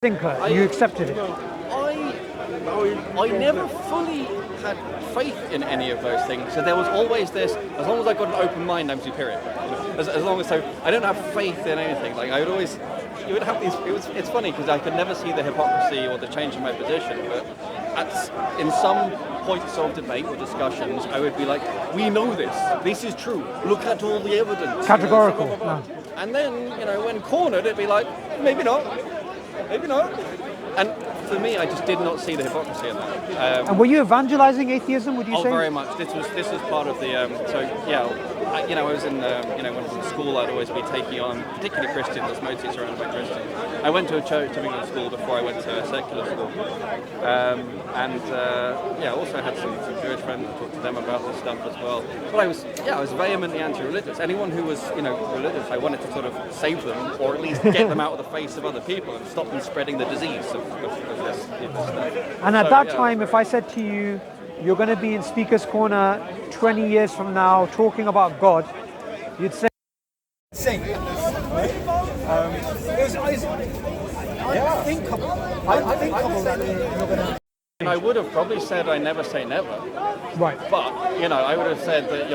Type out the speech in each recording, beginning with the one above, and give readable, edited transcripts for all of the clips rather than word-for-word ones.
thinker, you accepted it. I never fully had faith in any of those things. So there was always this, as long as I got an open mind, I'm superior. As long as, so I don't have faith in anything. Like I would always, you would have these, it's funny because I could never see the hypocrisy or the change in my position, but in some points of debate or discussions, I would be like, we know this is true, look at all the evidence. Categorical. Blah, blah, blah. And then, when cornered, it'd be like, maybe not. And for me, I just did not see the hypocrisy in that. And were you evangelizing atheism, would you say? Oh, very much. This was part of the, I was in, when I was in school, I'd always be taking on, particularly Christians, mostly surrounded by Christians. I went to a church to begin school before I went to a secular school. I also had some Jewish friends and talked to them about this stuff as well. But I was vehemently anti-religious. Anyone who was, religious, I wanted to sort of save them, or at least get them out of the face of other people and stop them spreading the disease of this stuff. And at that time, if I said to you, you're going to be in Speaker's Corner 20 years from now talking about God, you'd say... I would have probably said I never say never. Right. But, I would have said that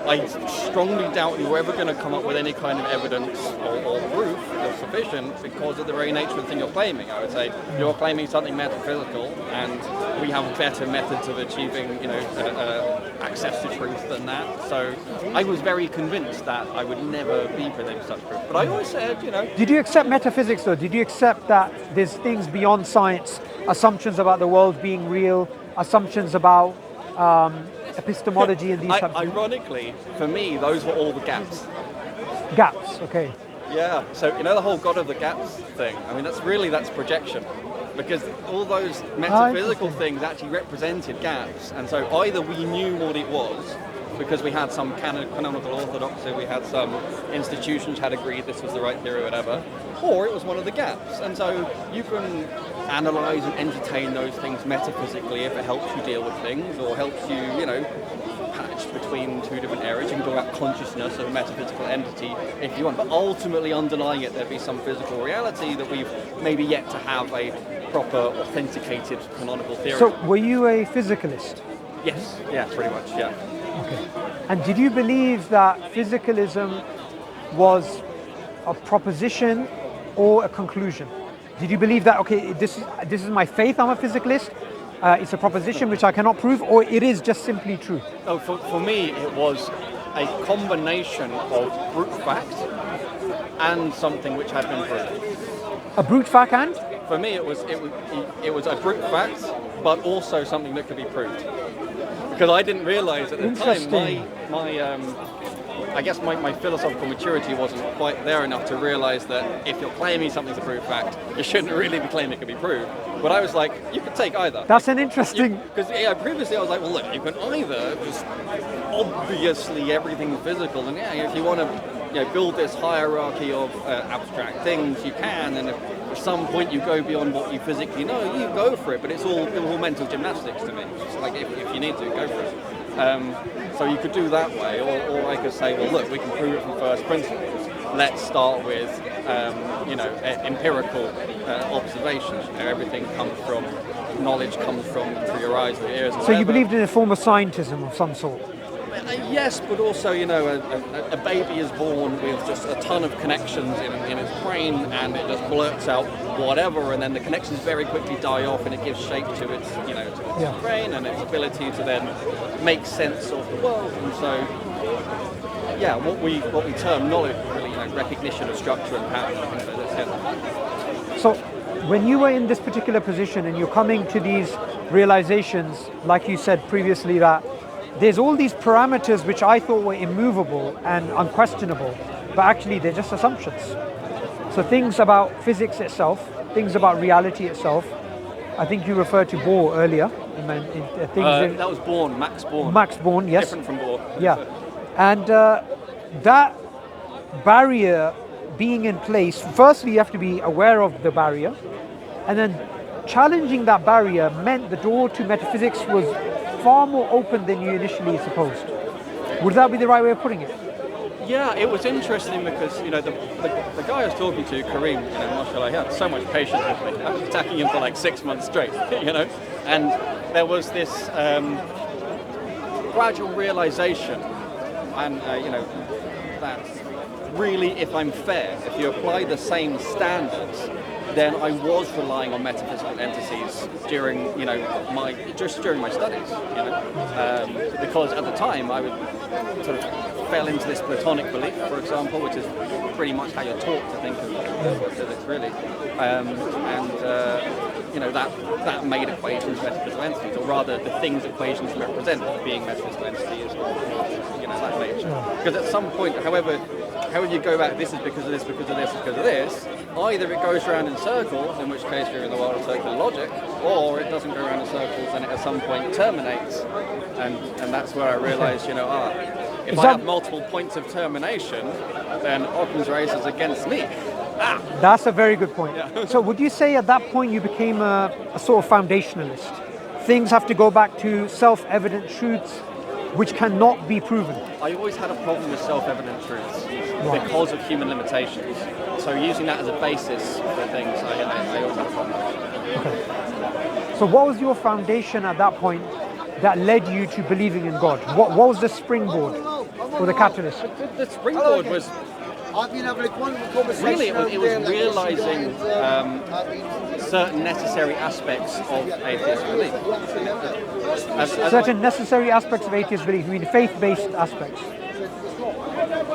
I strongly doubt you're ever going to come up with any kind of evidence or proof that's sufficient because of the very nature of the thing you're claiming. I would say you're claiming something metaphysical, and we have better methods of achieving, access to truth than that. So I was very convinced that I would never be presenting such proof. But I always said, Did you accept metaphysics, though? Did you accept that there's things beyond science, assumptions about the world being real, assumptions about epistemology and these types of things? Ironically, for me, those were all the gaps. Gaps, okay. Yeah, so the whole God of the gaps thing, that's projection. Because all those metaphysical things actually represented gaps. And so either we knew what it was, because we had some canonical orthodoxy, we had some institutions had agreed this was the right theory or whatever, or it was one of the gaps. And so you can analyse and entertain those things metaphysically if it helps you deal with things, or helps you, patch between two different areas. You can talk about consciousness of a metaphysical entity if you want, but ultimately underlying it there'd be some physical reality that we've maybe yet to have a proper authenticated canonical theory. So were you a physicalist? Yes, pretty much, yeah. Okay. And did you believe that physicalism was a proposition or a conclusion? Did you believe that, okay, this is my faith, I'm a physicalist, it's a proposition which I cannot prove, or it is just simply true? Oh, for me, it was a combination of brute fact and something which had been proven. A brute fact and? For me, it was a brute fact, but also something that could be proved. Because I didn't realise at the time my philosophical maturity wasn't quite there enough to realise that if you're claiming something's a proved fact, you shouldn't really be claiming it can be proved. But I was like, you could take either. That's an interesting... Because previously I was like, well, look, you can either just obviously everything physical, and if you want to build this hierarchy of abstract things, you can, and if at some point you go beyond what you physically know, you go for it, but it's all mental gymnastics to me. It's like if you need to, go for it. So you could do that way, or I could say, well, look, we can prove it from first principles. Let's start with, empirical observations. Everything comes from, knowledge comes from through your eyes or your ears. So you believed in a form of scientism of some sort? Yes, but also, a baby is born with just a ton of connections in its brain, and it just blurts out whatever, and then the connections very quickly die off, and it gives shape to its, brain and its ability to then make sense of the world. And so, what we term knowledge, really, recognition of structure and pattern. So, when you were in this particular position and you're coming to these realizations, like you said previously, that there's all these parameters which I thought were immovable and unquestionable, but actually they're just assumptions. So things about physics itself, things about reality itself. I think you referred to Bohr earlier. That was Born, Max Born. Max Born, yes. Different from Bohr. Yeah. And that barrier being in place, firstly you have to be aware of the barrier, and then challenging that barrier meant the door to metaphysics was far more open than you initially supposed. Would that be the right way of putting it? Yeah, it was interesting because, you know, the guy I was talking to, Kareem, you know, mashallah, he had so much patience with me. I was attacking him for like 6 months straight, you know, and there was this gradual realization, and, you know, that really, if I'm fair, if you apply the same standards, then I was relying on metaphysical entities during, you know, during my studies, you know, because at the time I would sort of fell into this Platonic belief, for example, which is pretty much how you're taught to think of physics, really, you know, that made equations metaphysical entities, or rather, the things equations represent being metaphysical entities, or you know, that nature. Because at some point, however you go back, this is because of this, because of this, because of this, either it goes around in circles, in which case you're in the world of circular logic, or it doesn't go around in circles and it at some point terminates. And that's where I realized, you know, if I have multiple points of termination, then Occam's razor is against me. That's a very good point. Yeah. So would you say at that point you became a sort of foundationalist? Things have to go back to self-evident truths which cannot be proven. I always had a problem with self-evident truths because of human limitations. So using that as a basis for things, I always had a problem with. Okay. So what was your foundation at that point that led you to believing in God? What was the springboard or the catalyst? The springboard was really, it was realizing certain necessary aspects of atheist belief. Certain necessary aspects of atheist belief, you mean faith-based aspects?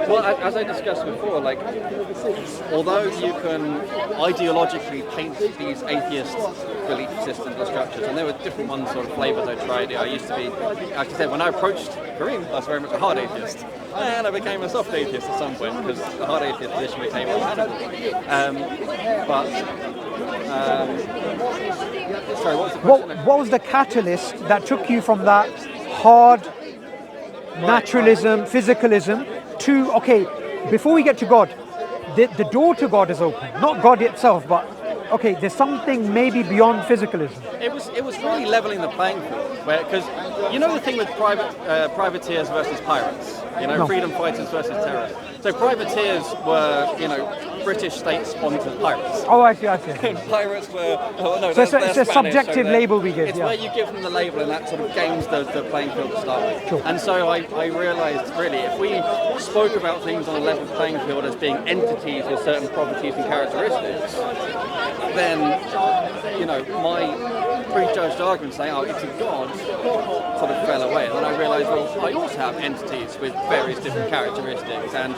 Well, as I discussed before, like, although you can ideologically paint these atheist belief systems or structures, and there were different ones, sort of flavors I tried. I used to be, like I said, when I approached Kareem, I was very much a hard atheist. And I became a soft atheist at some point, because the hard atheist position became untenable. Sorry, what was the question? What was the catalyst that took you from that hard naturalism, physicalism, to, okay, before we get to God, the door to God is open. Not God itself, but, okay, there's something maybe beyond physicalism. It was really leveling the playing field, because you know the thing with privateers versus pirates, you know, freedom fighters versus terrorists. So privateers were, you know, British state-sponsored pirates. Oh, I see. And pirates were, so it's a subjective label we give. It's where you give them the label, and that sort of games the playing field to start with. Sure. And so I realised, really, if we spoke about things on a level playing field as being entities with certain properties and characteristics, then, you know, my prejudged argument saying, oh, it's a god, sort of fell away. And then I realised, well, I also have entities with various different characteristics, and,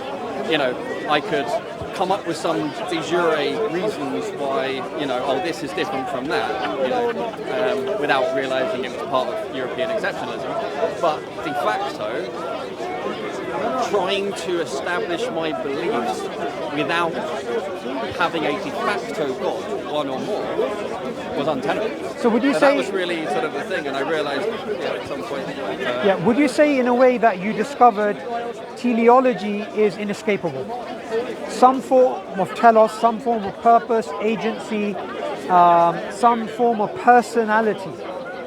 you know, I could come up with some de jure reasons why, you know, oh, this is different from that, you know, without realising it was part of European exceptionalism. But de facto, trying to establish my beliefs without having a de facto God, one or more, was untenable. So would you say that was really sort of the thing, and I realised, at some point. Would you say in a way that you discovered teleology is inescapable? Some form of telos, some form of purpose, agency, some form of personality,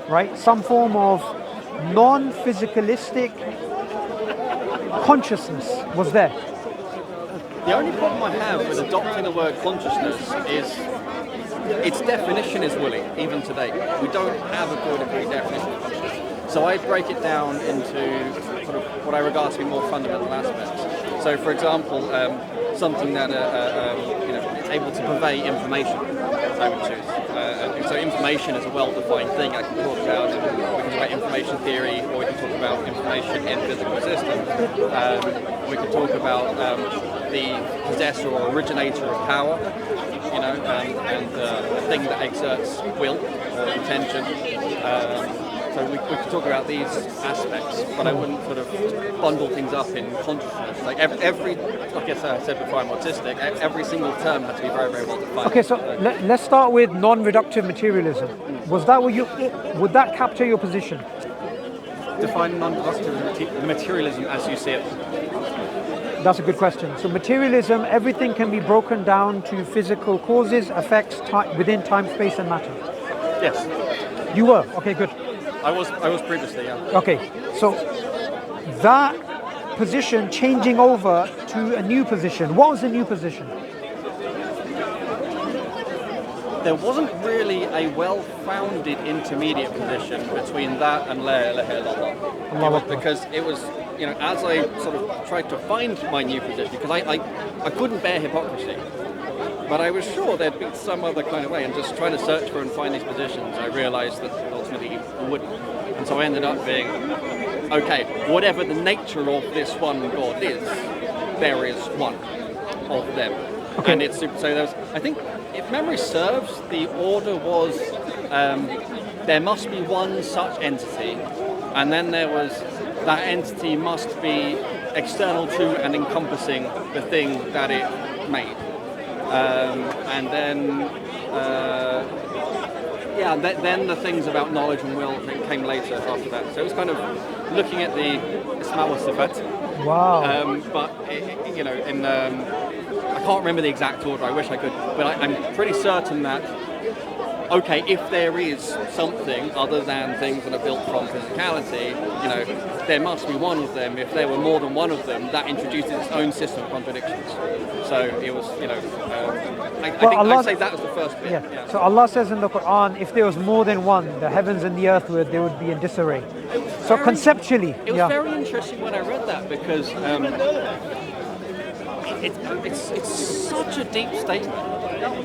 right? Some form of non-physicalistic consciousness was there. The only problem I have with adopting the word consciousness is its definition is woolly, even today. We don't have a good agreed definition of consciousness. So I break it down into sort of what I regard to be more fundamental aspects. So, for example, something that you know, is able to convey information, I would choose. So information is a well-defined thing. I can talk about, we can talk about information theory, or we can talk about information in physical systems. We can talk about the possessor or originator of power, you know, and a thing that exerts will or intention. So we could talk about these aspects, but I wouldn't sort of bundle things up in consciousness. Like every, I guess I said before, I'm autistic. Every single term had to be very, very well defined. Okay, so let's start with non-reductive materialism. Was that what would that capture your position? Define non-reductive materialism as you see it. That's a good question. So materialism, everything can be broken down to physical causes, effects within time, space, and matter. Yes. You were? Okay, good. I was previously, yeah. Okay, so that position changing over to a new position. What was the new position? There wasn't really a well-founded intermediate position between that and La ilaha illallah. Because it was, as I sort of tried to find my new position, because I couldn't bear hypocrisy, but I was sure there'd be some other kind of way, and just trying to search for and find these positions, I realised that ultimately it wouldn't. And so I ended up being, okay, whatever the nature of this one God is, there is one of them. Okay. And it's super, so there was, I think, if memory serves, the order was there must be one such entity, and then there was that entity must be external to and encompassing the thing that it made. And then then the things about knowledge and will came later after that. So it was kind of looking at the Isma wa Sifat. Wow. But I can't remember the exact order. I wish I could, but I'm pretty certain that okay, if there is something other than things that are built from physicality, there must be one of them. If there were more than one of them, that introduces its own system of contradictions. So it was, I'd say that was the first bit. Yeah. So Allah says in the Quran, if there was more than one, the heavens and the earth they would be in disarray. So conceptually, it was very interesting when I read that, because it's such a deep statement.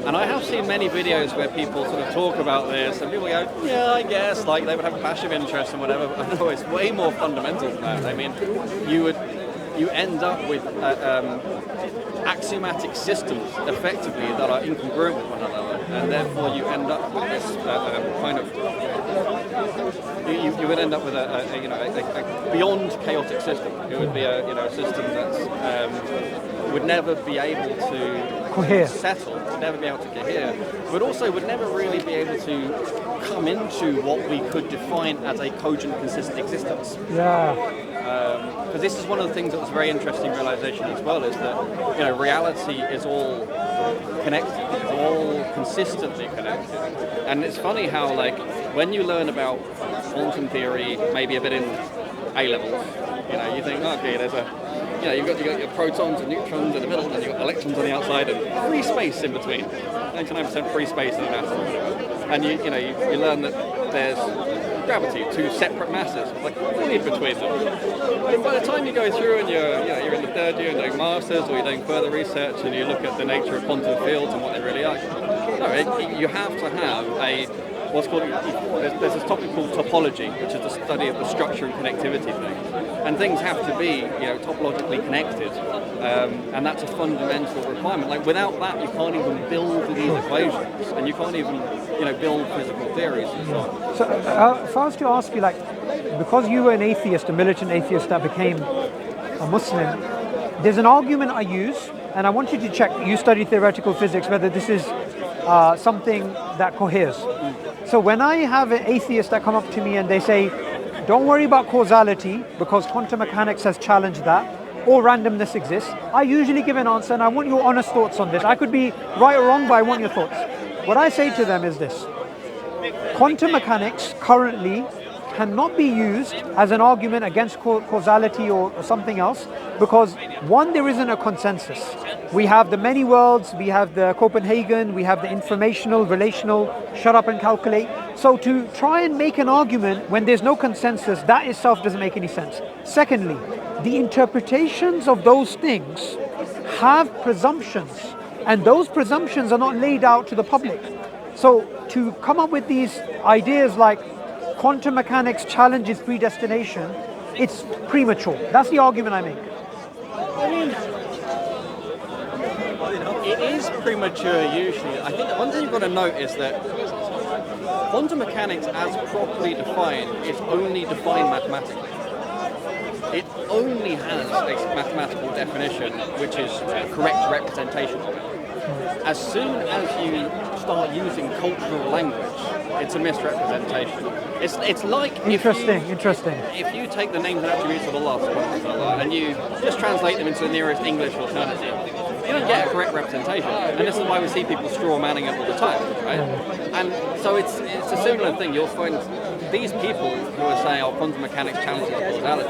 And I have seen many videos where people sort of talk about this, and people go, yeah, I guess, like they would have a passive interest and whatever. But no, it's way more fundamental than that. I mean, you end up with axiomatic systems, effectively, that are incongruent with one another, and therefore you end up with this kind of. You would end up with a beyond chaotic system. It would be a system that's would never be able to cohere. Settle, would never be able to cohere, but also would never really be able to come into what we could define as a cogent, consistent existence. Yeah. Because this is one of the things that was a very interesting realization as well, is that reality is all connected, it's all consistently connected. And it's funny how, like, when you learn about quantum theory, maybe a bit in A levels, you think, okay, there's you've got your protons and neutrons in the middle, and you've got electrons on the outside, and free space in between. 99% free space in an atom. And you learn that there's gravity, two separate masses, like void between them. And by the time you go through and you're in the third year and doing masters, or you're doing further research and you look at the nature of quantum fields and what they really are, you have to have what's called, there's this topic called topology, which is the study of the structure and connectivity of things. And things have to be, topologically connected, and that's a fundamental requirement. Like, without that, you can't even build these equations, and you can't even, build physical theories and so on. So, if I was to ask you, like, because you were an atheist, a militant atheist that became a Muslim, there's an argument I use, and I want you to check. You study theoretical physics, whether this is something that coheres. So when I have an atheist that come up to me and they say, don't worry about causality because quantum mechanics has challenged that, or randomness exists, I usually give an answer, and I want your honest thoughts on this. I could be right or wrong, but I want your thoughts. What I say to them is this: quantum mechanics currently cannot be used as an argument against causality or something else, because one, there isn't a consensus. We have the many worlds, we have the Copenhagen, we have the informational, relational, shut up and calculate. So to try and make an argument when there's no consensus, that itself doesn't make any sense. Secondly, the interpretations of those things have presumptions, and those presumptions are not laid out to the public. So to come up with these ideas like quantum mechanics challenges predestination, it's premature. That's the argument I make. I mean, it is premature usually. I think one thing you've got to note is that quantum mechanics, as properly defined, is only defined mathematically. It only has a mathematical definition, which is a correct representation of it. As soon as you start using cultural language, it's a misrepresentation. It's like interesting. If you take the names and attributes of Allah subhanahu wa ta'ala and you just translate them into the nearest English alternative, you don't get a correct representation. And this is why we see people straw manning it all the time, right? And so it's a similar thing. You'll find these people who are saying, quantum mechanics challenges causality.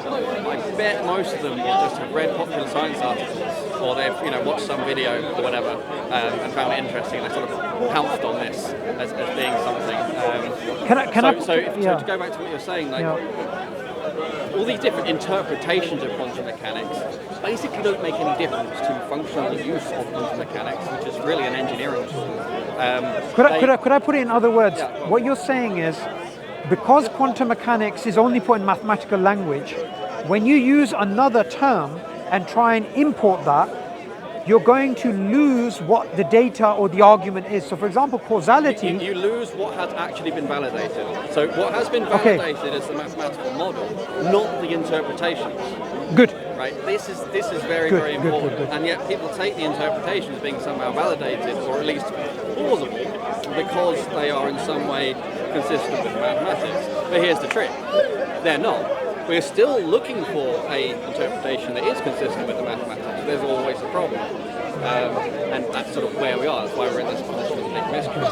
I bet most of them will just have read popular science articles, or they've watched some video or whatever and found it interesting. And they sort of pounced on this as being something. So to go back to what you're saying, like all these different interpretations of quantum mechanics basically don't make any difference to functional use of quantum mechanics, which is really an engineering tool. Could I put it in other words? Yeah. What you're saying is, because quantum mechanics is only put in mathematical language, when you use another term and try and import that, you're going to lose what the data or the argument is. So for example, causality... You lose what has actually been validated. So what has been validated is the mathematical model, not the interpretations. Good. Right. This is very, very important. Good. And yet people take the interpretations as being somehow validated, or at least plausible, because they are in some way consistent with mathematics. But here's the trick. They're not. We're still looking for a interpretation that is consistent with the mathematics. There's always a problem. And that's sort of where we are. That's why we're in this position of the big mystery.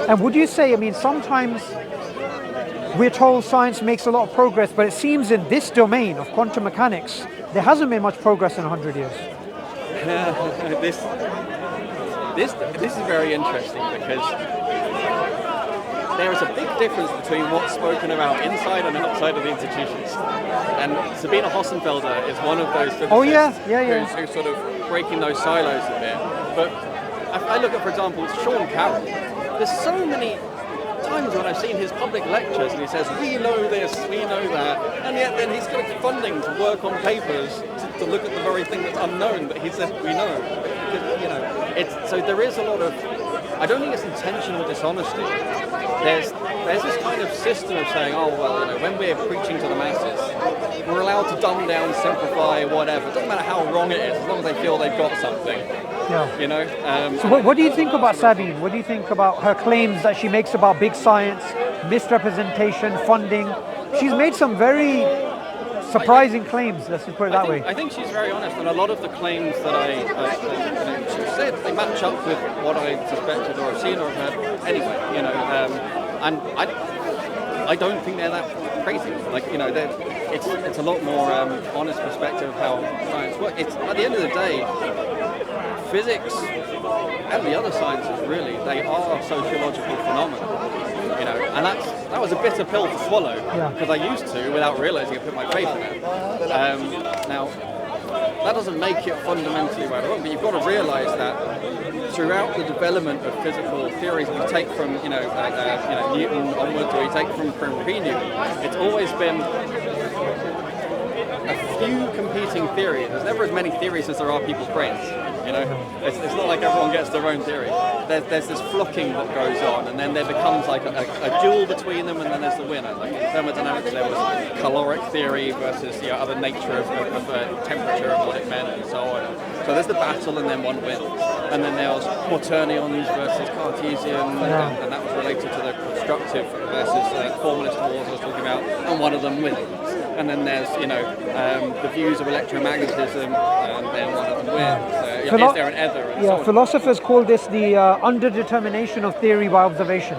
And would you say, sometimes we're told science makes a lot of progress, but it seems in this domain of quantum mechanics, there hasn't been much progress in 100 years. This is very interesting because there is a big difference between what's spoken about inside and outside of the institutions. And Sabina Hossenfelder is one of those physicists who's sort of breaking those silos a bit. But I look at, for example, Sean Carroll. There's so many times when I've seen his public lectures and he says, we know this, we know that, and yet then he's got funding to work on papers to look at the very thing that's unknown that he says we know. Because, so there is a lot of, I don't think it's intentional dishonesty. There's this kind of system of saying, oh well, when we're preaching to the masses, we're allowed to dumb down, simplify, whatever. It doesn't matter how wrong it is, as long as they feel they've got something. Yeah. So what do you think about Sabine? What do you think about her claims that she makes about big science, misrepresentation, funding? She's made some very surprising claims, let's just put it that way. I think she's very honest, and a lot of the claims that she said, they match up with what I suspected or have seen or have heard anyway, and I don't think they're that crazy. It's a lot more honest perspective of how science works. It's, at the end of the day, physics and the other sciences, really, they are sociological phenomena. And that was a bitter pill to swallow, because I used to, without realising, I put my faith in it. Now, that doesn't make it fundamentally right or wrong, but you've got to realise that throughout the development of physical theories, we take from Newton onwards, or you take from pre-Newton, it's always been a few competing theories. There's never as many theories as there are people's brains. It's not like everyone gets their own theory. There's this flocking that goes on, and then there becomes like a duel between them, and then there's the winner. Like in thermodynamics, there was caloric theory versus the other nature of temperature and what it meant, and so on. So there's the battle, and then one wins. And then there was quaternions versus Cartesian, and that was related to the constructive versus formalist wars I was talking about, and one of them wins. And then there's, the views of electromagnetism, and then one of them wins. Is there an ether? And so on. Philosophers call this the underdetermination of theory by observation.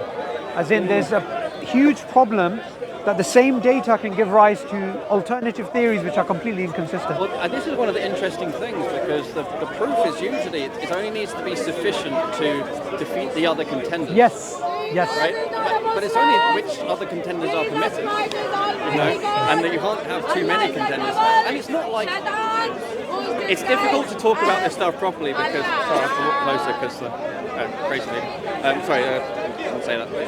As in, there's a huge problem that the same data can give rise to alternative theories which are completely inconsistent. Well, and this is one of the interesting things, because the proof is usually, it only needs to be sufficient to defeat the other contenders. Yes. Right? But it's only which other contenders are permitted, and that you can't have too many contenders. And it's not like, it's difficult to talk about this stuff properly because, sorry, I have to look closer because, basically, I won't say that, but,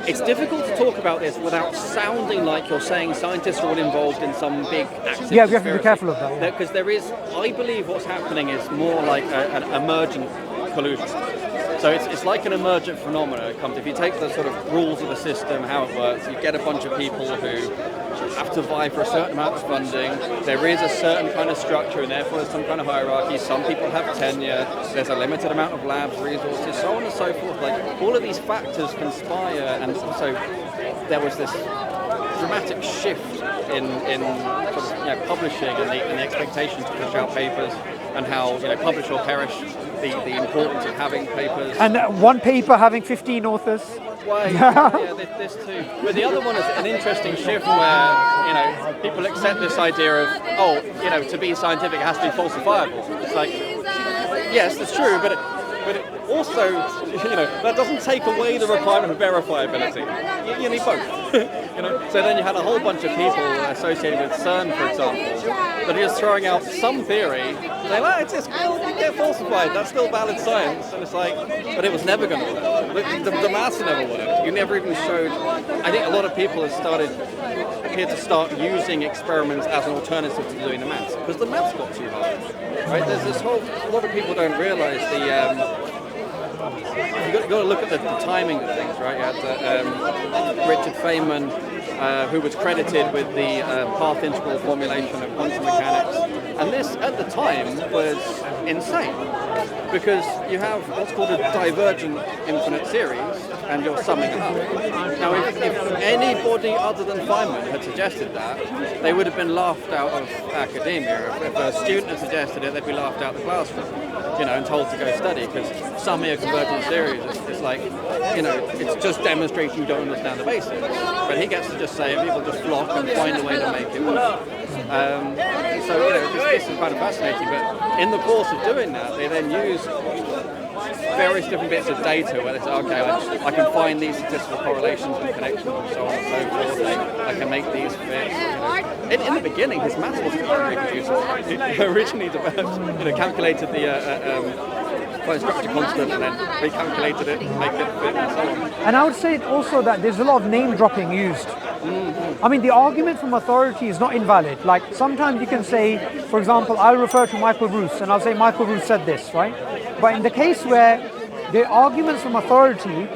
it's difficult to talk about this without sounding like you're saying scientists are all involved in some big active we have to be careful of that. Because there is, I believe what's happening is more like an emergent collusion. So it's like an emergent phenomenon. If you take the sort of rules of the system, how it works, you get a bunch of people who have to vie for a certain amount of funding. There is a certain kind of structure, and therefore there's some kind of hierarchy. Some people have tenure. There's a limited amount of labs, resources, so on and so forth. Like all of these factors conspire, and so there was this dramatic shift in sort of, publishing and the expectation to push out papers, and how publish or perish. The importance of having papers. And one paper having 15 authors. Well, yeah, this too. But the other one is an interesting shift where, people accept this idea of, to be scientific it has to be falsifiable. It's like, yes, that's true, but it also, that doesn't take away the requirement of verifiability. You need both. So then you had a whole bunch of people associated with CERN, for example, that are just throwing out some theory, saying, it's still get falsified, that's still valid science. And it's like, but it was never going to work. The maths never worked. You never even showed. I think a lot of people appear to start using experiments as an alternative to doing the maths, because the maths got too hard. Right? There's this a lot of people don't realise you've got to look at the timing of things, right? You had Richard Feynman, who was credited with the path integral formulation of quantum mechanics, and this at the time was insane, because you have what's called a divergent infinite series, and you're summing it up. Now, if anybody other than Feynman had suggested that, they would have been laughed out of academia. If a student had suggested it, they'd be laughed out of the classroom, and told to go study, because summing a convergent series is like, it's just demonstrating you don't understand the basics. But he gets to just say it, people just flock and find a way to make it work. This is kind of fascinating, but in the course of doing that, they then use various different bits of data where they say, okay, I can find these statistical correlations and connections and so on and so forth. I can make these fit. In the beginning, his maths wasn't very reproducible. He originally developed, calculated the structure constant and then recalculated it and make it fit and so on. And I would say also that there's a lot of name dropping used. Mm-hmm. I mean, the argument from authority is not invalid. Like, sometimes you can say, for example, I'll refer to Michael Ruth and I'll say Michael Ruth said this, right? But in the case where the arguments from authority,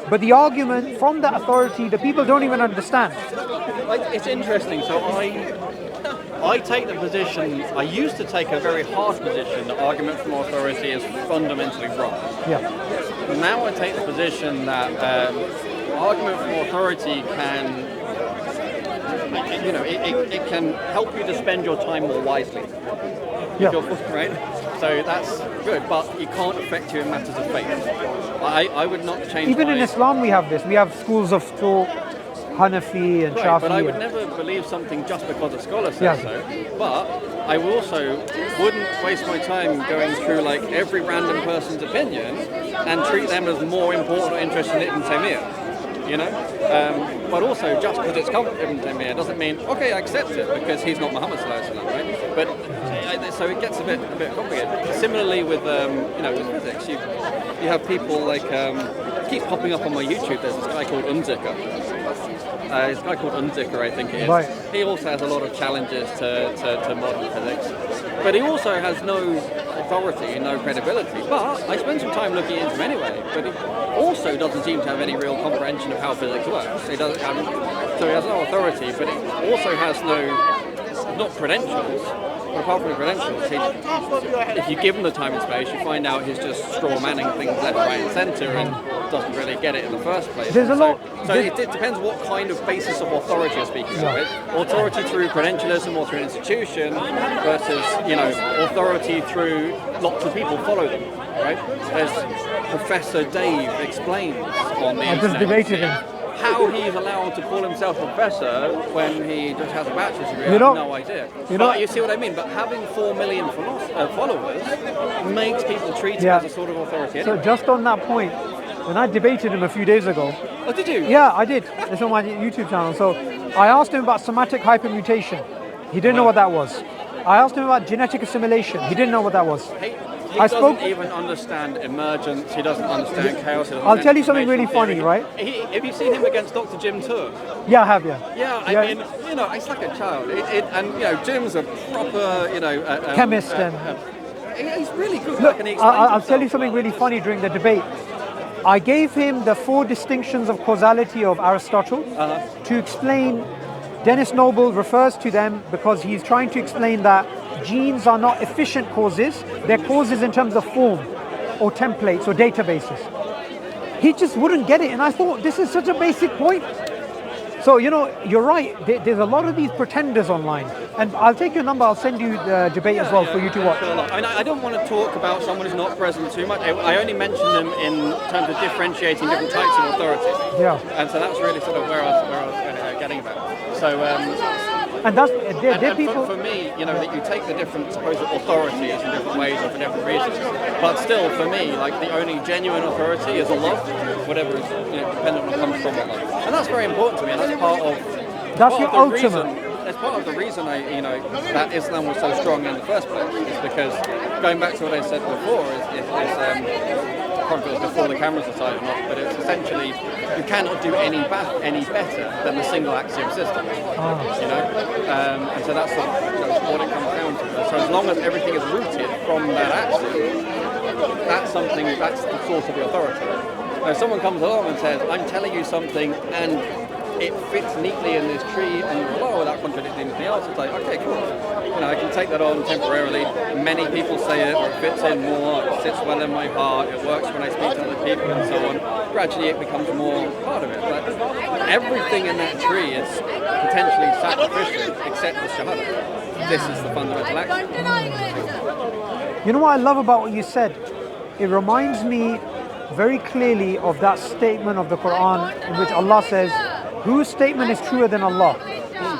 but the argument from the authority, the people don't even understand. It's interesting. So I take the position, I used to take a very hard position, the argument from authority is fundamentally wrong. Yeah. Now I take the position that argument from authority can, it can help you to spend your time more wisely. Yeah. Right? So that's good, but it can't affect you in matters of faith. I would not change. Even in Islam we have this. We have schools of thought, Hanafi and Shafi. But I would never believe something just because a scholar says so. But I also wouldn't waste my time going through like every random person's opinion and treat them as more important or interested in it than Taymiyyah. But also just because it's come from Ibn Taymiyyah doesn't mean okay, I accept it because he's not Muhammad sallallahu alaihi wasallam, right? But so it gets a bit complicated. Similarly with with physics, you have people like keep popping up on my YouTube. There's this guy called Unzicker. This guy called Unzicker, I think it is. Right. He also has a lot of challenges to modern physics, but he also has no authority and no credibility. But I spend some time looking into him anyway. But he also doesn't seem to have any real comprehension of how physics works. He doesn't have, so he has no authority, but he also has not credentials. But apart from the credentials, if you give him the time and space, you find out he's just straw manning things left, right, and centre, and doesn't really get it in the first place. There's a lot. So it depends what kind of basis of authority you're speaking of. Right? Authority through credentialism or through an institution versus authority through lots of people follow them. Right? As Professor Dave explains on the internet. I just debated him. How he's allowed to call himself a professor when he just has a bachelor's degree, I have no idea. But you see what I mean? But having 4 million followers makes people treat him as a sort of authority anyway. So just on that point, when I debated him a few days ago. Oh, did you? Yeah, I did. It's on my YouTube channel. So I asked him about somatic hypermutation. He didn't know what that was. I asked him about genetic assimilation. He didn't know what that was. He doesn't even understand emergence. He doesn't understand chaos. I'll tell you something really funny, right? Have you seen him against Dr. Jim Tour? Yeah, I have, yeah. Yeah, I mean, it's like a child. Jim's a proper, chemist he's really good. Look, I'll tell you something really funny during the debate. I gave him the 4 distinctions of causality of Aristotle to explain. Dennis Noble refers to them because he's trying to explain that genes are not efficient causes, they're causes in terms of form or templates or databases. He just wouldn't get it, and I thought this is such a basic point. So, you're right. There's a lot of these pretenders online. And I'll take your number, I'll send you the debate as well for you to watch. I mean, I don't want to talk about someone who's not present too much. I only mention them in terms of differentiating different types of authority. Yeah. And so that's really sort of where I was getting about. So, and they're people. For me, that you take the different supposed authorities in different ways or for different reasons. But still, for me, like the only genuine authority is Allah, whatever is dependent on what comes from Allah. And that's very important to me, and that's part of your ultimate. That's part of the reason that Islam was so strong in the first place. Is because going back to what I said before, probably before the cameras decided not, but it's essentially you cannot do any better than the single axiom system. And so that's what it comes down to. So as long as everything is rooted from that axiom, that's the source of the authority. Now, if someone comes along and says, "I'm telling you something," and it fits neatly in this tree, and you're like, "Oh, without contradicting anything else," it's like, okay, cool. I can take that on temporarily. Many people say it, or it fits in more, it sits well in my heart, it works when I speak to other people, and so on. Gradually, it becomes more part of it. But everything in that tree is potentially sacrificial, except the Shahada. This is the fundamental action. You know what I love about what you said? It reminds me very clearly of that statement of the Quran in which Allah says, whose statement is truer than Allah?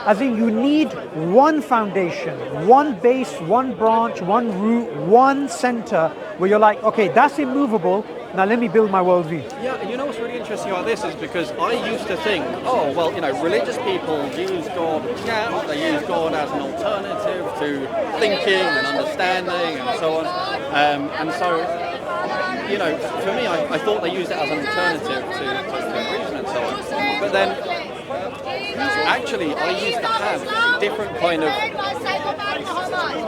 As in, you need one foundation, one base, one branch, one root, one center where you're like, okay, that's immovable, now let me build my worldview. Yeah, and what's really interesting about this is because I used to think, religious people use God as they use God as an alternative to thinking and understanding and so on. And so, for me, I thought they used it as an alternative to reason and so on. But then, actually, I used to have different kind of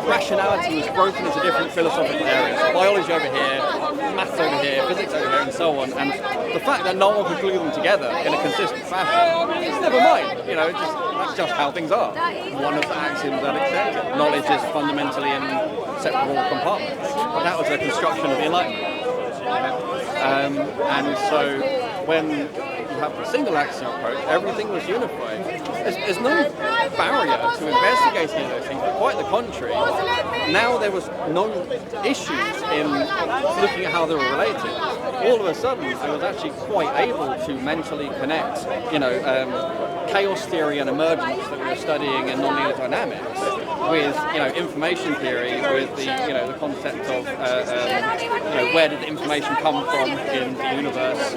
rationality was broken into different philosophical areas. Biology over here, maths over here, physics over here, and so on. And the fact that no one could glue them together in a consistent fashion, never mind. That's just how things are. One of the axioms that accept it. Knowledge is fundamentally in separable compartments. But that was the construction of the Enlightenment. And so when you have the single axiom approach, everything was unified. There's no barrier to investigating those things, but quite the contrary. Now there was no issues in looking at how they were related. All of a sudden, I was actually quite able to mentally connect, chaos theory and emergence that we were studying in nonlinear dynamics with, information theory, with the concept of, where did the information come from in the universe,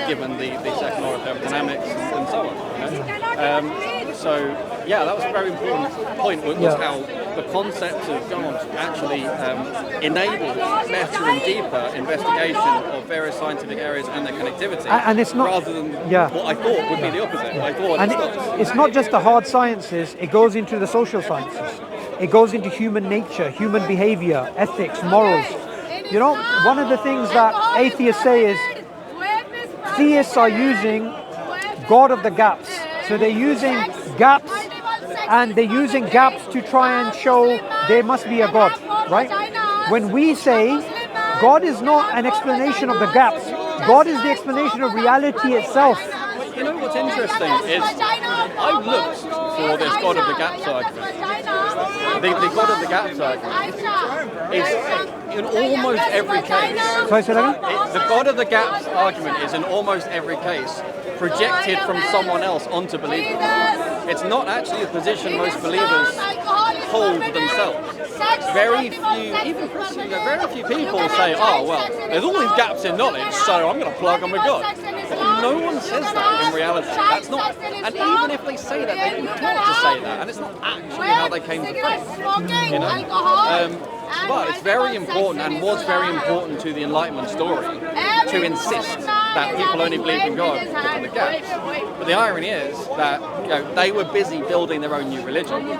given the second order thermodynamics and so on. That was a very important point, was how the concept of God actually enabled better and deeper investigation of various scientific areas and their connectivity, and it's not, rather than what I thought would be the opposite. I thought it's not just the hard sciences, it goes into the social sciences. It goes into human nature, human behavior, ethics, morals. One of the things that atheists say is theists are using God of the gaps. So they're using gaps, and they're using gaps to try and show there must be a God, right? When we say God is not an explanation of the gaps, God is the explanation of reality itself. What's interesting is I've looked for this God of the gaps argument. The God of the gaps argument is in almost every case. Sorry, say that again? The God of the gaps argument is in almost every case projected from someone else onto believers. It's not actually a position most believers hold themselves. Very few, even Christians, very few people say, "Oh well, there's all these gaps in knowledge, so I'm going to plug them with God." But no one says that in reality. That's not, and even if they say that, they've been taught to say that, and it's not actually how they came to faith. But it's very important, and was very important to the Enlightenment story, to insist that people only believe in God because of the gaps. But the irony is that they were busy building their own new religion,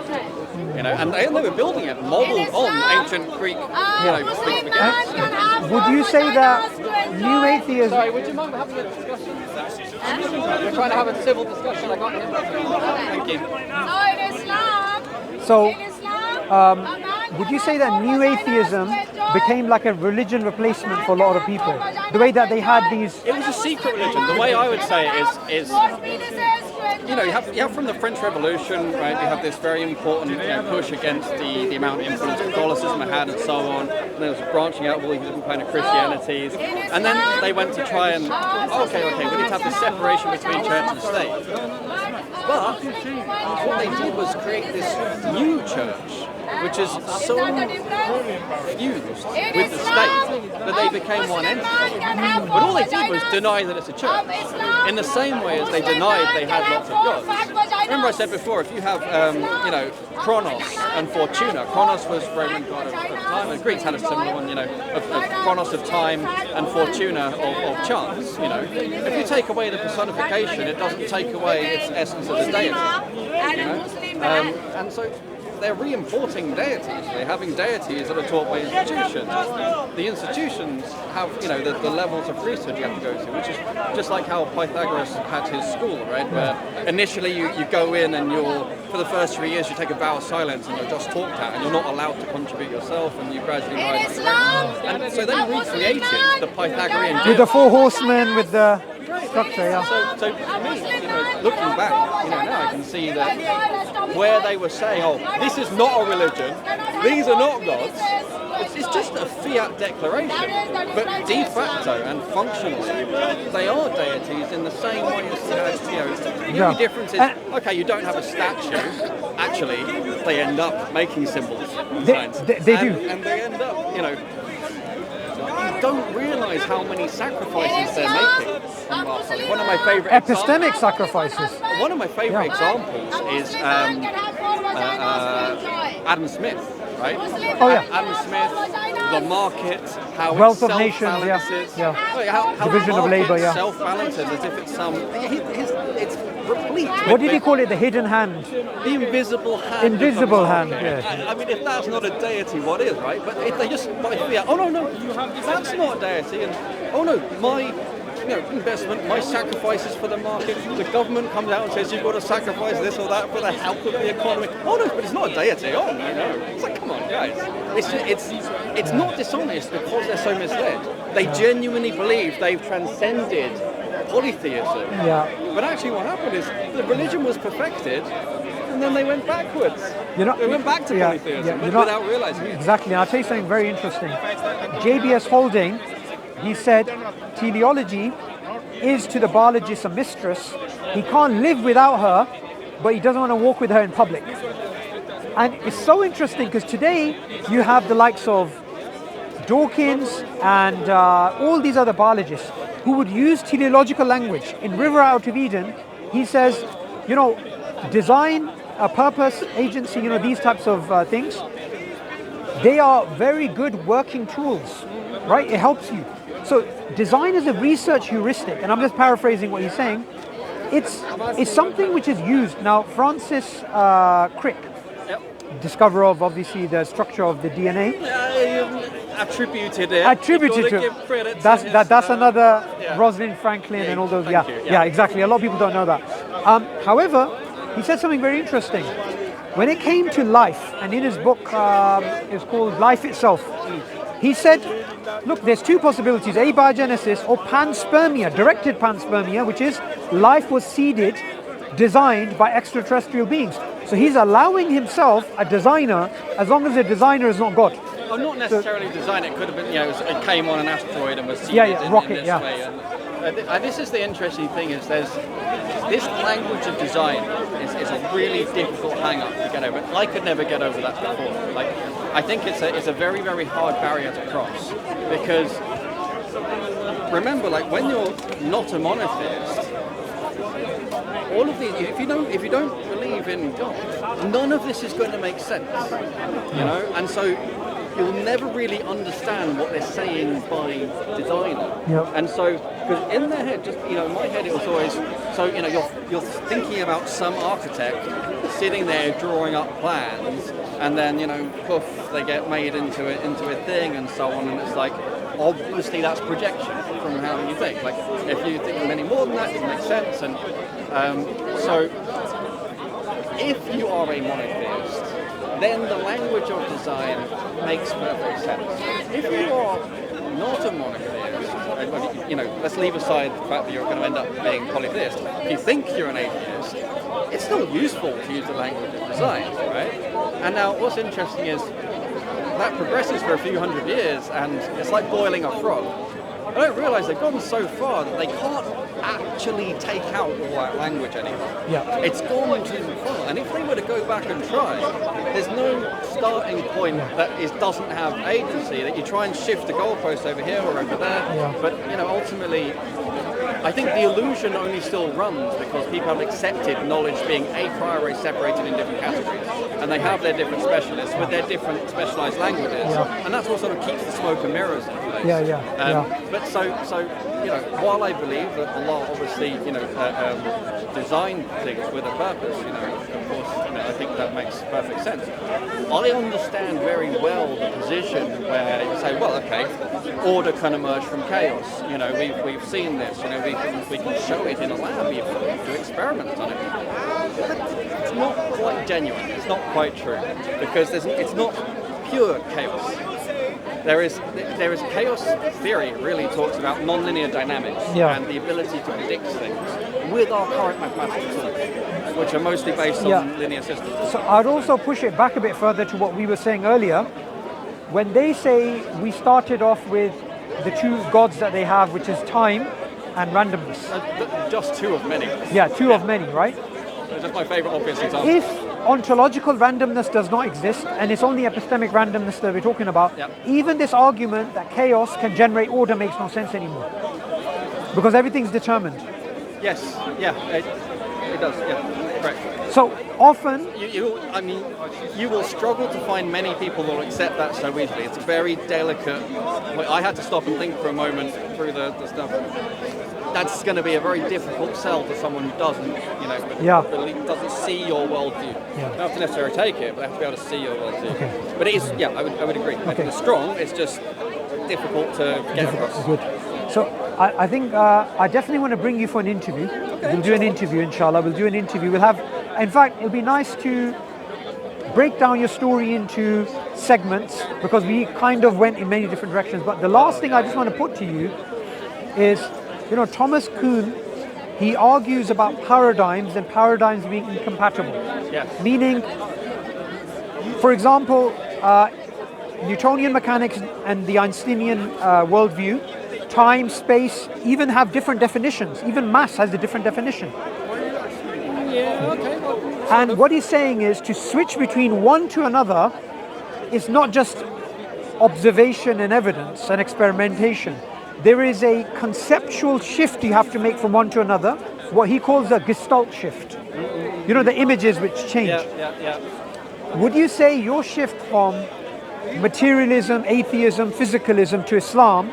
and they were building it modeled on ancient Greek, speak the gaps. Would you say that new atheism? Sorry, would you mind having a discussion? We're trying to have a civil discussion. I got him. Thank you. So, would you say that new atheism became like a religion replacement for a lot of people? The way that they had these... It was a secret religion. The way I would say it is you have from the French Revolution, right? You have this very important push against the amount of influence Catholicism had and so on. And there was branching out of all these different kind of Christianities, and then they went to try and okay, we need to have this separation between church and state. But what they did was create this new church, which is so fused with the state that they became one entity. But all they did was deny that it's a church, in the same way as they denied they had lots of gods. Remember I said before, if you have, Kronos and Fortuna. Kronos was Roman god of time, and Greeks had a similar one, of Kronos of time and Fortuna of chance. If you take away the personification, it doesn't take away its essence as a deity. And so they're re-importing deities. They're having deities that are taught by institutions. The institutions have, the levels of priesthood you have to go to, which is just like how Pythagoras had his school, right? Where initially you go in and for the first 3 years, you take a vow of silence and you're just talked at, and you're not allowed to contribute yourself, and you gradually rise up. And so they recreated the Pythagorean with the 4 horsemen, with the structure, yeah. So for me, looking back, now I can see that where they were saying, this is not a religion, these are not gods, it's just a fiat declaration, but de facto and functionally, they are deities in the same way as, the only difference is, okay, you don't have a statue, actually, they end up making symbols. They do. And they end up, you don't realise how many sacrifices they're making. One of my favourite epistemic sacrifices. One of my favourite examples is Adam Smith, right? Oh yeah. Adam Smith, the market, how Wealth it of Nations, self-balances. How Division of labour, self-balances as if it's it's replete. What did he call it? The hidden hand. The invisible hand. Invisible hand. Yeah. I mean, if that's not a deity, what is, right? But if they just by fear, no, that's not a deity, and my investment, my sacrifices for the market. The government comes out and says you've got to sacrifice this or that for the health of the economy. But it's not a deity. No. It's like, come on, guys. It's not dishonest because they're so misled. They genuinely believe they've transcended polytheism. Yeah. But actually, what happened is the religion was perfected, and then they went backwards. They went back to polytheism without realizing it. Exactly. I'll tell you something very interesting. JBS Holding, he said, teleology is to the biologist a mistress. He can't live without her, but he doesn't want to walk with her in public. And it's so interesting because today you have the likes of Dawkins and all these other biologists who would use teleological language. In River Out of Eden, he says, design, purpose, agency, these types of things, they are very good working tools, right? It helps you. So design is a research heuristic, and I'm just paraphrasing what he's saying. It's something which is used. Now, Francis Crick, discoverer of obviously the structure of the DNA. Attributed it. Attributed to it. That's another Rosalind Franklin and all those. Yeah, exactly. A lot of people don't know that. However, he said something very interesting. When it came to life, and in his book, it's called Life Itself, he said, look, there's 2 possibilities, abiogenesis or panspermia, directed panspermia, which is life was seeded, designed by extraterrestrial beings. So he's allowing himself a designer, as long as the designer is not God. Not necessarily design. It could have been, it came on an asteroid and was seeded rocket, in this way. And this is the interesting thing: is there's this language of design is a really difficult hang-up to get over. I could never get over that before. I think it's a very, very hard barrier to cross, because remember, when you're not a monotheist, all of these, if you don't believe in God, none of this is going to make sense, and so you'll never really understand what they're saying by designer. And so, because in their head, in my head, it was always, you're thinking about some architect sitting there drawing up plans, and then, poof, they get made into a thing and so on, and it's like, obviously that's projection from how you think. If you think of any more than that, it doesn't make sense. And so, if you are a monotheist, then the language of design makes perfect sense. If you are not a monotheist, let's leave aside the fact that you're going to end up being polytheist. If you think you're an atheist, it's still useful to use the language of design, right? And now what's interesting is that progresses for a few hundred years, and it's like boiling a frog. I don't realise they've gone so far that they can't actually take out all that language anymore. Yeah. It's gone too far, and if they were to go back and try, there's no starting point that doesn't have agency, that you try and shift the goalpost over here or over there, but ultimately, I think the illusion only still runs because people have accepted knowledge being a priori separated in different categories, and they have their different specialists with their different specialised languages, and that's what sort of keeps the smoke and mirrors in place. But so while I believe that Allah obviously designed things with a purpose, of course, I think that makes perfect sense. I understand very well the position where you say, well, okay, order can emerge from chaos. We've seen this. We can show it in a lab. We do experiments on it. But it's not quite genuine. It's not quite true because it's not pure chaos. There is chaos theory really talks about nonlinear dynamics and the ability to predict things with our current mathematical tools, which are mostly based on linear systems. So I'd also push it back a bit further to what we were saying earlier. When they say we started off with the two gods that they have, which is time and randomness. Just two of many. Yeah, two of many, right? That's my favourite obvious example. If ontological randomness does not exist, and it's only epistemic randomness that we're talking about, even this argument that chaos can generate order makes no sense anymore. Because everything's determined. Yes, it does, correct. So often... You will struggle to find many people that will accept that so easily. It's a very delicate... I had to stop and think for a moment through the stuff. That's going to be a very difficult sell to someone who doesn't, doesn't see your worldview. You don't have to necessarily take it, but they have to be able to see your worldview. Okay. But it is, I would agree. Okay. It's strong, it's just difficult to get across. Good. So I think I definitely want to bring you for an interview. Okay, we'll do an interview, inshallah. We'll do an interview. We'll have, in fact, it'll be nice to break down your story into segments because we kind of went in many different directions. But the last thing I just want to put to you is, Thomas Kuhn, he argues about paradigms and paradigms being incompatible. Yes. Meaning, for example, Newtonian mechanics and the Einsteinian worldview, time, space, even have different definitions. Even mass has a different definition. Yeah, okay. And what he's saying is to switch between one to another is not just observation and evidence and experimentation. There is a conceptual shift you have to make from one to another, what he calls a gestalt shift. The images which change. Would you say your shift from materialism, atheism, physicalism to Islam,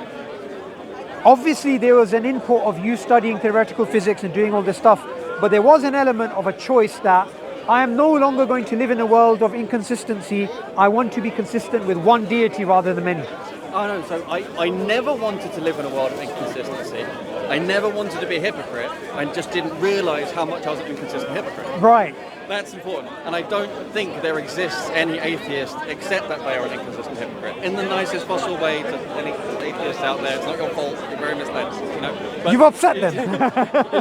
obviously there was an input of you studying theoretical physics and doing all this stuff, but there was an element of a choice that I am no longer going to live in a world of inconsistency. I want to be consistent with one deity rather than many. Oh no, so I never wanted to live in a world of inconsistency. I never wanted to be a hypocrite. I just didn't realise how much I was an inconsistent hypocrite. Right. That's important. And I don't think there exists any atheist except that they are an inconsistent hypocrite. In the nicest possible way to any atheists out there. It's not your fault. You're very misled. But you've upset them.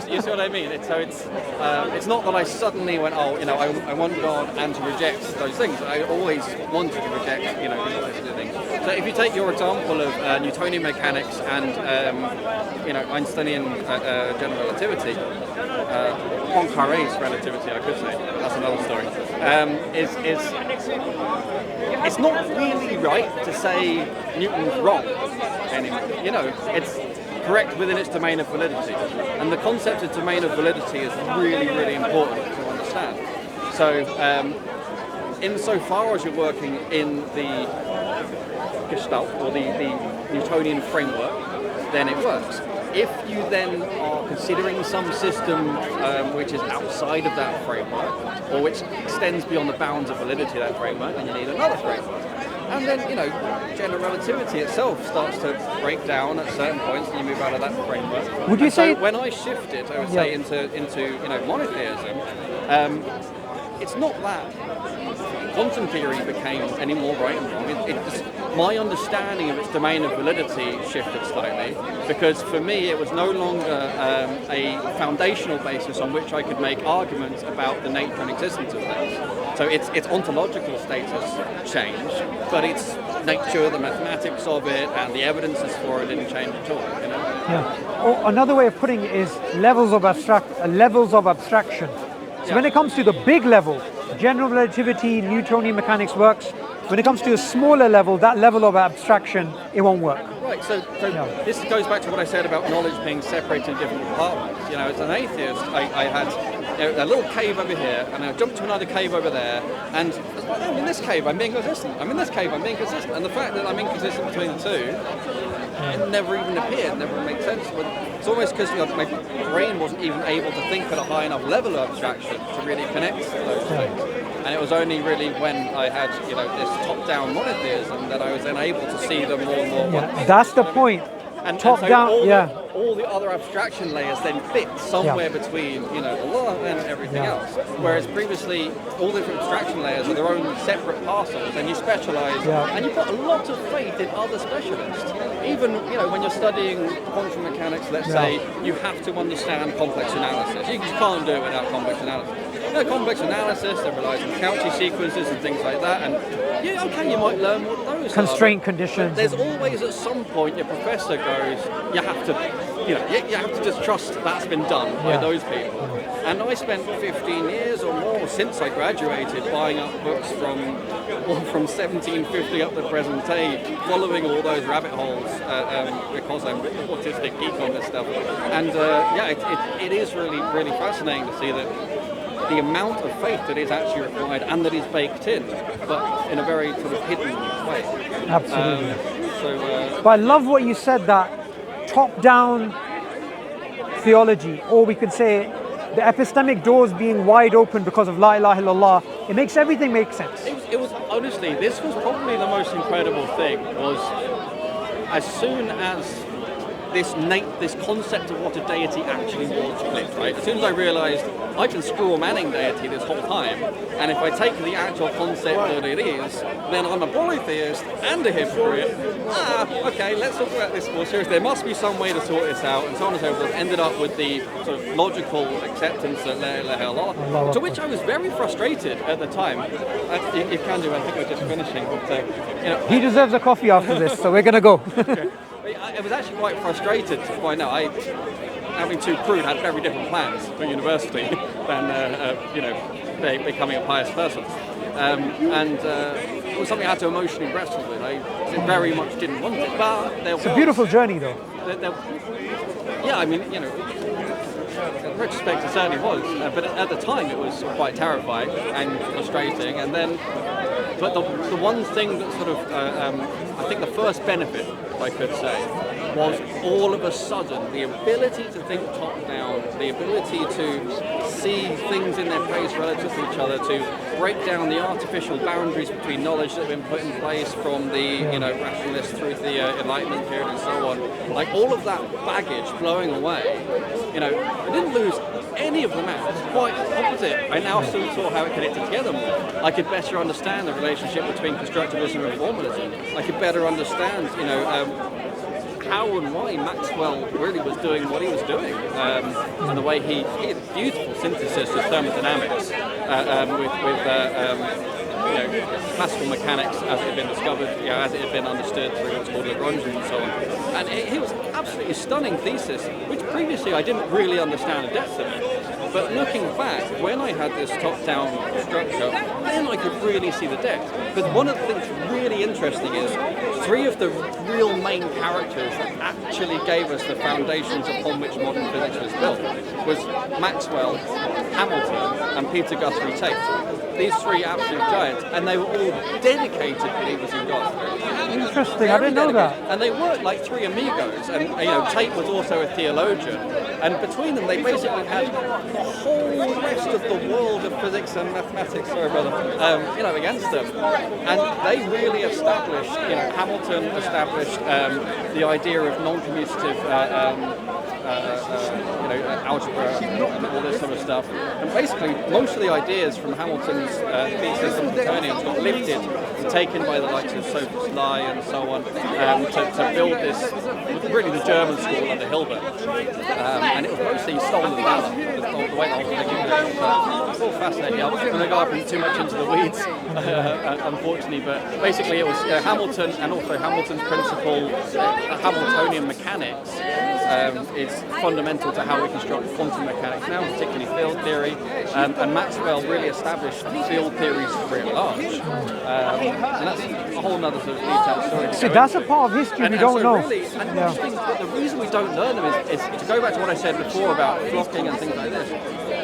You see what I mean? It's not that I suddenly went, I want God and to reject those things. I always wanted to reject, those things. So if you take your example of Newtonian mechanics and, Einsteinian general relativity, Poincaré's relativity, I could say, that's another story, it's not really right to say Newton's wrong anymore. It's correct within its domain of validity. And the concept of domain of validity is really, really important to understand. So, insofar as you're working in the Gestalt, or the Newtonian framework, then it works. If you then are considering some system which is outside of that framework, or which extends beyond the bounds of validity of that framework, then you need another framework. And then, general relativity itself starts to break down at certain points and you move out of that framework. Would you say... So when I shifted, I would say, into monotheism, it's not that quantum theory became any more right and wrong, my understanding of its domain of validity shifted slightly, because for me it was no longer a foundational basis on which I could make arguments about the nature and existence of things. So its ontological status changed, but its nature, the mathematics of it, and the evidences for it didn't change at all. You know? Yeah. Or another way of putting it is levels of abstraction. So when it comes to the big level, general relativity, Newtonian mechanics works. When it comes to a smaller level, that level of abstraction, it won't work. Right, so this goes back to what I said about knowledge being separated in different compartments. You know, as an atheist, I had a little cave over here, and I jumped to another cave over there, and I'm in this cave, I'm being consistent. I'm in this cave, I'm being consistent. And the fact that I'm inconsistent between the two, it never even appeared, never made sense. It's almost because my brain wasn't even able to think at a high enough level of abstraction to really connect those things. And it was only really when I had, this top-down monotheism that I was then able to see them more and more. Yeah, that's the point. And Top-down, all the other abstraction layers then fit somewhere between, Allah and everything else. Whereas previously, all the different abstraction layers are their own separate parcels, and you specialize, and you put a lot of faith in other specialists. Even, when you're studying quantum mechanics, let's say, you have to understand complex analysis. You just can't do it without complex analysis. Complex analysis that relies on Cauchy sequences and things like that, and you might learn what those constraint are. conditions. There's always at some point your professor goes, you have to just trust that's been done by those people. And I spent 15 years or more since I graduated buying up books from 1750 up to the present day, following all those rabbit holes because I'm an autistic geek on this stuff. And it is really, really fascinating to see that the amount of faith that is actually required and that is baked in, but in a very sort of hidden way. Absolutely. But I love what you said, that top-down theology, or we could say the epistemic doors being wide open because of La ilaha illallah. It makes everything make sense. It was honestly, this was probably the most incredible thing, was as soon as this concept of what a deity actually was clicked, right? As soon as I realized I can screw a Manning deity this whole time, and if I take the actual concept that it is, then I'm a polytheist and a hypocrite. Okay, let's talk about this more seriously. There must be some way to sort this out, and so on and so forth. Ended up with the sort of logical acceptance that La ilaha illallah, to which I was very frustrated at the time. You can do, I think we're just finishing. But, He deserves a coffee after this, so we're going to go. I was actually quite frustrated to find out having two crude had very different plans for university than becoming a pious person, and it was something I had to emotionally wrestle with. I very much didn't want it, but it's a beautiful journey, though. In retrospect, it certainly was, but at the time it was quite terrifying and frustrating. And then, but the one thing that sort of I think the first benefit, I could say, was all of a sudden the ability to think top down, the ability to see things in their place relative to each other, to break down the artificial boundaries between knowledge that have been put in place from the rationalists through the Enlightenment period and so on. Like all of that baggage blowing away, I didn't lose any of the maths. Quite opposite. I now saw how it connected together more. I could better understand the relationship between constructivism and formalism. I could better understand, how and why Maxwell really was doing what he was doing, and the way he had beautiful synthesis of thermodynamics with classical mechanics as it had been discovered, as it had been understood through what's called Lagrangian and so on. And it was absolutely a stunning thesis, which previously I didn't really understand the depth of it. But looking back, when I had this top-down structure, then I could really see the depth. But one of the things really interesting is three of the real main characters that actually gave us the foundations upon which modern physics was built was Maxwell, Hamilton, and Peter Guthrie Tait. These three absolute giants, and they were all dedicated believers in God. Interesting. I didn't know that. And they worked like three amigos, and Tate was also a theologian. And between them, they basically had the whole rest of the world of physics and mathematics, against them. And they really established, Hamilton established the idea of non-commutative algebra and all this sort of stuff. And basically, most of the ideas from Hamilton's thesis on quaternions got lifted and taken by the likes of Sophus Lie and so on to build this, really the German school under Hilbert. And it was mostly stolen valor, the way the whole thing is. It's all fascinating. I'm not going to go up too much into the weeds, unfortunately, but basically it was Hamilton and also Hamilton's principle, Hamiltonian mechanics. Is fundamental to how we construct quantum mechanics now, particularly field theory, and Maxwell really established field theories writ large. And that's a whole other sort of detailed story. See, that's a part of history we don't know. Really, the reason we don't learn them is to go back to what I said before about flocking and things like this.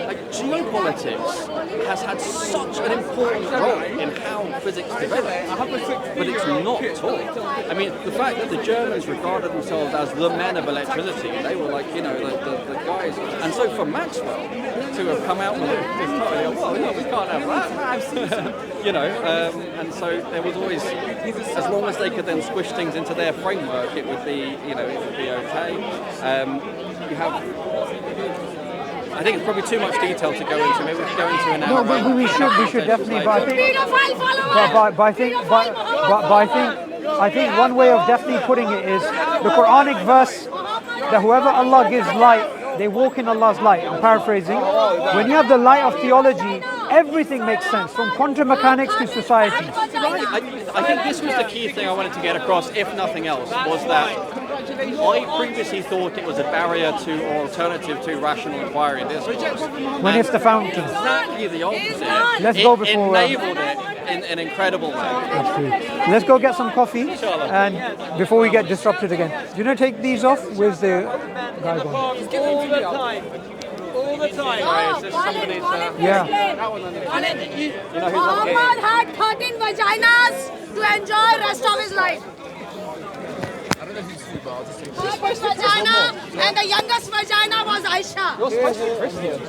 Like, geopolitics has had such an important role in how physics develops, but it's not taught. I mean, the fact that the Germans regarded themselves as the men of electricity, they were like, the guys. And so for Maxwell to have come out with this totally, well, no, we can't have that. And so there was always, as long as they could then squish things into their framework, it would be, okay. You have. I think it's probably too much detail to go into. Maybe we could go into an hour. No, but we should definitely. But I think one way of definitely putting it is the Quranic verse that whoever Allah gives light, they walk in Allah's light. I'm paraphrasing. When you have the light of theology, everything makes sense, from quantum mechanics to society. I think this was the key thing I wanted to get across, if nothing else, was that I previously thought it was a barrier to or alternative to rational inquiry and discourse. When it's the fountain. Exactly the opposite. Let's go before... It enabled it in an incredible way. That's true. Let's go get some coffee, and before we get disrupted again. Do you know take these off? Where's the guy gone? All the time. Sorry, is this somebody's... Yeah. That one underneath. You know who's up here? Ahmad had 13 vaginas to enjoy rest of his life. His first vagina and the youngest vagina was Aisha. You're supposed to be Christian.